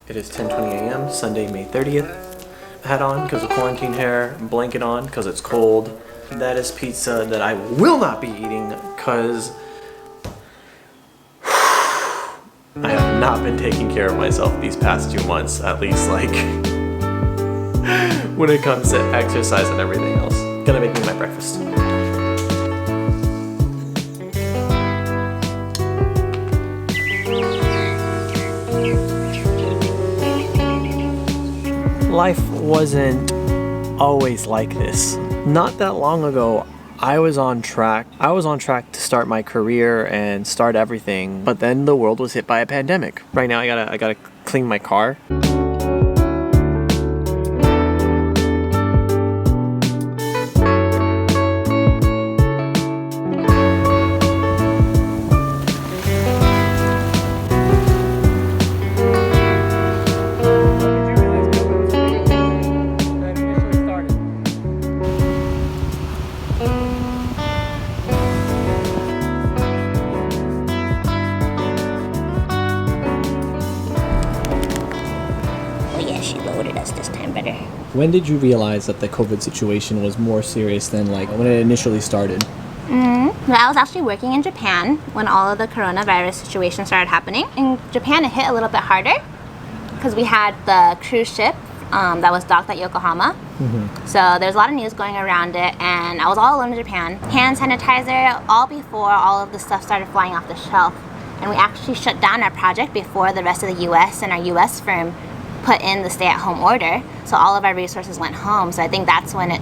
It is 10:20 a.m. Sunday, May 30th. Hat on because of quarantine hair, blanket on because it's cold. That is pizza that I will not be eating because I have not been taking care of myself these past 2 months, at least like when it comes to exercise and everything else. Gonna make me my breakfast. Life wasn't always like this. Not that long ago, I was on track. I was on track to start my career and start everything, but then the world was hit by a pandemic. Right now, I gotta clean my car. She loaded us this time better. When did you realize that the COVID situation was more serious than like when it initially started? Well, I was actually working in Japan when all of the coronavirus situation started happening. In Japan, it hit a little bit harder because we had the cruise ship that was docked at Yokohama. So there's a lot of news going around it, and I was all alone in Japan. Hand sanitizer, all before all of the stuff started flying off the shelf. And we actually shut down our project before the rest of the US and our US firm put in the stay-at-home order, so all of our resources went home. So I think that's when it,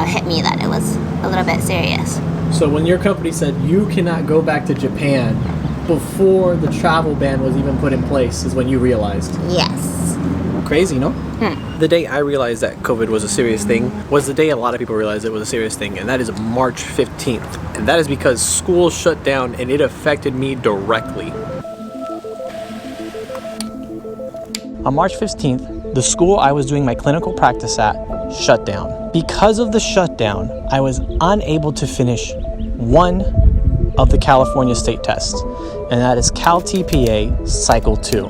hit me that it was a little bit serious. So when your company said you cannot go back to Japan before the travel ban was even put in place is when you realized? Yes. Crazy, no? The day I realized that COVID was a serious thing was the day a lot of people realized it was a serious thing, and that is March 15th. And that is because school shut down and it affected me directly. On March 15th, the school I was doing my clinical practice at shut down. Because of the shutdown, I was unable to finish one of the California state tests, and that is Cal TPA Cycle 2.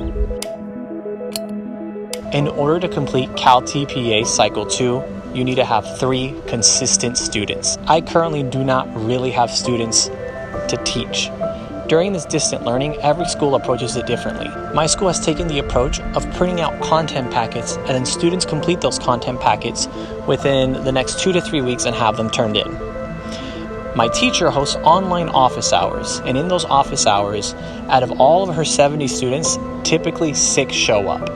In order to complete Cal TPA Cycle 2, you need to have 3 consistent students. I currently do not really have students to teach. During this distant learning, every school approaches it differently. My school has taken the approach of printing out content packets, and then students complete those content packets within the next 2 to 3 weeks and have them turned in. My teacher hosts online office hours, and in those office hours, out of all of her 70 students, typically 6 show up.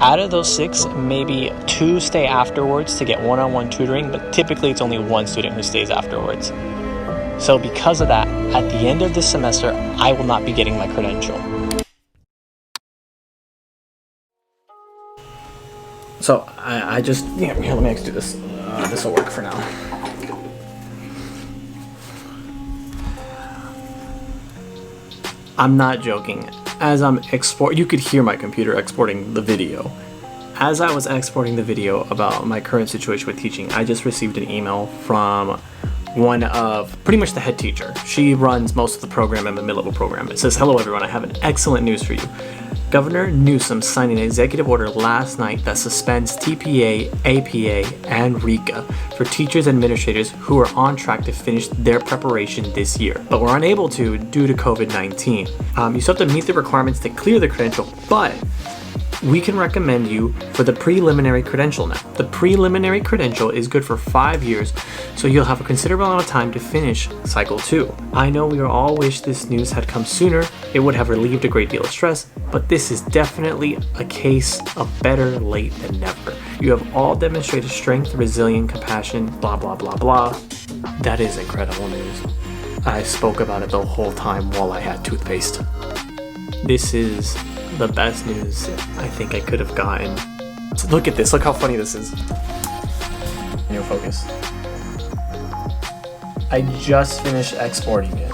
Out of those 6, maybe 2 stay afterwards to get one-on-one tutoring, but typically it's only 1 student who stays afterwards. So because of that, at the end of this semester, I will not be getting my credential. So I just, here, let me actually do this. This will work for now. I'm not joking. As I'm you could hear my computer exporting the video. As I was exporting the video about my current situation with teaching, I just received an email from one of pretty much the head teacher. She runs most of the program and the mid-level program. It says, "Hello everyone, I have an excellent news for you. Governor Newsom signed an executive order last night that suspends TPA, APA, and RICA for teachers and administrators who are on track to finish their preparation this year, but were unable to due to COVID-19. You still have to meet the requirements to clear the credential, but we can recommend you for the preliminary credential now. The preliminary credential is good for 5 years, so you'll have a considerable amount of time to finish Cycle 2. I know we all wish this news had come sooner. It would have relieved a great deal of stress, but this is definitely a case of better late than never. You have all demonstrated strength, resilience, compassion, blah, blah, blah, blah." That is incredible news. I spoke about it the whole time while I had toothpaste. This is the best news I think I could have gotten. So look at this, look how funny this is. New focus. I just finished exporting it.